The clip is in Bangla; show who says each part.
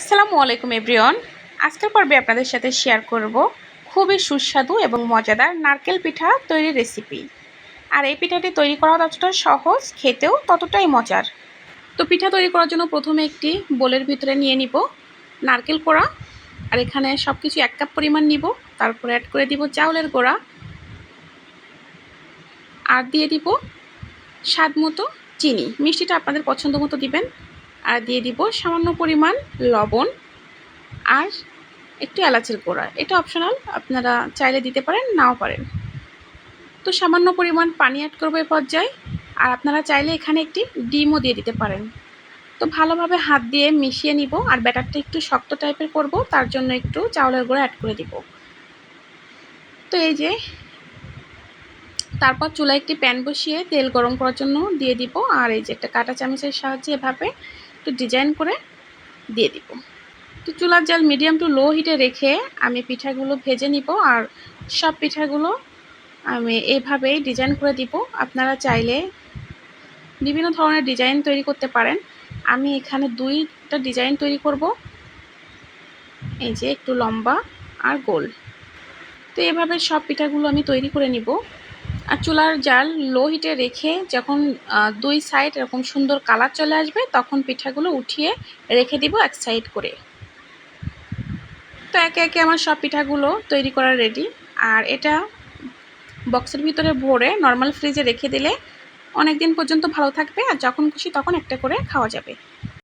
Speaker 1: আসসালামু আলাইকুম এভরিওয়ান। আজকের পর্বে আপনাদের সাথে শেয়ার করব খুবই সুস্বাদু এবং মজাদার নারকেল পিঠা তৈরির রেসিপি। আর এই পিঠাটি তৈরি করা যতটা সহজ, খেতেও ততটাই মজার। তো পিঠা তৈরি করার জন্য প্রথমে একটি বোলের ভিতরে নিয়ে নিব নারকেল কোড়া। আর এখানে সব কিছু 1 কাপ পরিমাণ নিব। তারপরে অ্যাড করে দিব চাউলের গুঁড়া, আর দিয়ে দিব স্বাদ মতো চিনি। মিষ্টিটা আপনাদের পছন্দ মতো দিবেন। আর দিয়ে দিব সামান্য পরিমাণ লবণ আর একটু এলাচের গুঁড়া। এটা অপশনাল, আপনারা চাইলে দিতে পারেন, নাও পারেন। তো সামান্য পরিমাণ পানি অ্যাড করবো এই পর্যায়ে। আর আপনারা চাইলে এখানে একটি ডিমও দিয়ে দিতে পারেন। তো ভালোভাবে হাত দিয়ে মিশিয়ে নিব। আর ব্যাটারটা একটু শক্ত টাইপের করব, তার জন্য একটু চাউলের গুঁড়া অ্যাড করে দিব। তো এই যে, তারপর চুলায় একটি প্যান বসিয়ে তেল গরম করার জন্য দিয়ে দিব। আর এই যে একটা কাঁটা চামচের সাহায্যে এভাবে একটু ডিজাইন করে দিয়ে দিব। তো চুলার জাল মিডিয়াম টু লো হিটে রেখে আমি পিঠাগুলো ভেজে নিব। আর সব পিঠাগুলো আমি এইভাবেই ডিজাইন করে দিব। আপনারা চাইলে বিভিন্ন ধরনের ডিজাইন তৈরি করতে পারেন। আমি এখানে 2টা ডিজাইন তৈরি করব, এই যে একটু লম্বা আর গোল। তো এভাবে সব পিঠাগুলো আমি তৈরি করে নিব। আর চুলার জাল লো হিটে রেখে যখন 2 সাইড এরকম সুন্দর কালার চলে আসবে, তখন পিঠাগুলো উঠিয়ে রেখে দিব এক সাইড করে। তো একে একে আমার সব পিঠাগুলো তৈরি করা রেডি। আর এটা বক্সের ভিতরে ভরে নর্মাল ফ্রিজে রেখে দিলে অনেক দিন পর্যন্ত ভালো থাকবে। আর যখন খুশি তখন একটা করে খাওয়া যাবে।